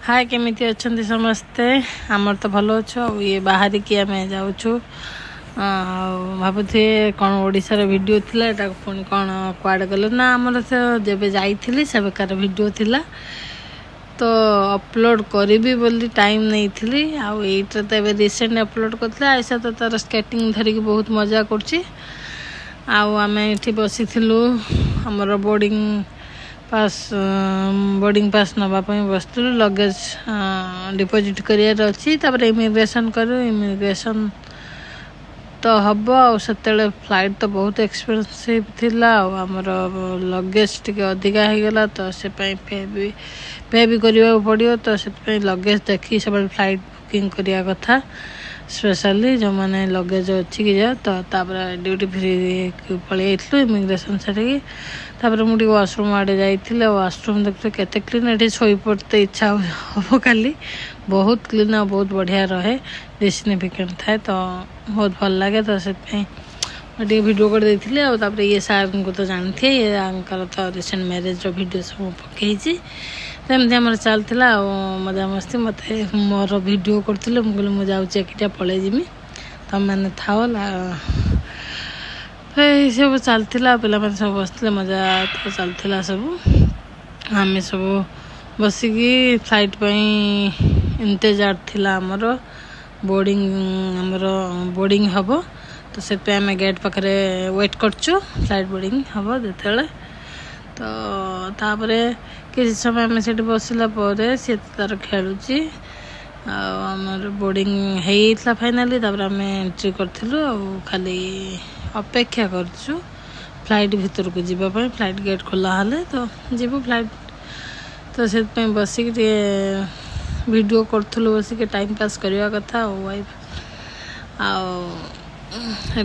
हाय केमिति अच्छे समस्ते आमर तो भल अच्छे ये बाहर की आम जाऊँ भावुथे कौन ओडिशार वीडियो थिला एटा पुणी कौन कुआडे गले ना आमर से जब जाइली से बेकार वीडियो थिला तो अपलोड करी बोली टाइम नहीं थी आईटा तो एवं रिसेंट अपलोड करते आयसा तो तार स्केटिंग धरिकी बहुत मजा कर आम ये बसी आमर बोर्डिंग पास नापी बसलु लगेज डिपोजिट करार अच्छी इमिग्रेशन करूँ इमिग्रेशन तो हम आते फ्लाइट तो बहुत एक्सपेंसिव थिला आमर लगेज टी अधिका हो गला तो से पे भी करने पड़ो तो से लगेज देखी सब फ्लाइट बुकिंग करिया कथा स्पेशली जो मैंने लगेज अच्छी कि जा तो ड्यूटी फ्री पलि इमिग्रेशन सारी मुझे वाशरूम आड़े जाइए वाशरूम देखते केते क्लीन ये शोई पड़ते इच्छा हम खाली बहुत क्लीन और बहुत बढ़िया रहे सिग्निफिकेंट थाए तो बहुत भल लगे तो से वीडियो कर देती ये सार को तो जानते ये आंकर तो रिसेंट मैरिज वीडियो सब पकई तो एमती आम चलता मजा मस्ती मत मोर वीडियो करूँ मुझे जाऊँगी एकिटिया पलि जिमी तुम मैंने थाओ सब चलता पे सब बसते मजा तो चलता सब आम सब बसिकी फ्लाइट इंतजार थिला आमर बोर्डिंग हम तो से आम गेट पाखे वेट करचु फ्लाइट बोर्डिंग हम जिते तो तापर किसी समय आम से बसला सी तार खेलुची आमर बोर्डिंग होता फाइनाली आम एंट्री करूँ खाली अपेक्षा करचु फ्लाइट भीतर को जीवाई फ्लाइट गेट खोला हेले तो जीव फ्लाइट तो से बसिक वीडियो करूँ बसिक टाइम पास करवा कथा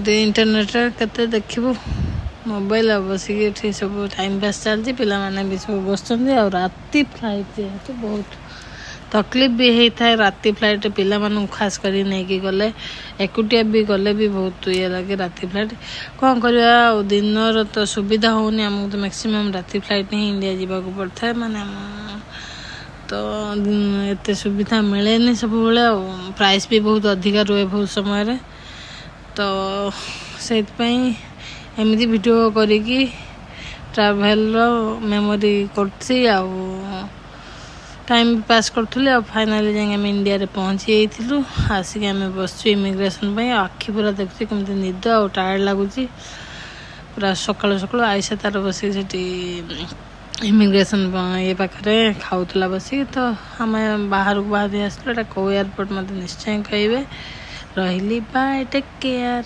इंटरनेट केते देखिबू मोबाइल बसिक सब टाइम पास चलती पिला भी सब बस राति फ्लाइट जेहेतु बहुत तकलीफ भी होता है राति फ्लाइट पिला खास कर नहीं गले एकुटिया भी गले भी बहुत ये लगे राति फ्लाइट कौन करवा दिन तो सुविधा होनी आमको तो मैक्सिमम राति फ्लाइट ही इंडिया जावाक पड़ता है माने तो एत सुविधा मिले नहीं सब प्राइस भी बहुत अधिका रुए बहुत समय तो से एमती वीडियो करी ट्रैवल मेमोरी करती टाइम पास करूँ फाइनाली जाए इंडिया रे पहुँची जाइलु आसिक आम बस इमिग्रेशन आखि पूरा देखुची कमी निद आ टायर्ड लगुच पूरा सकाल सकाल आईसा तार बस इमिग्रेशन ये पाखे खाऊला बसिक तो आम बाहर को बाहर आसलू कौ एयरपोर्ट मत निश्चय कहे रही बाय टेक केयर।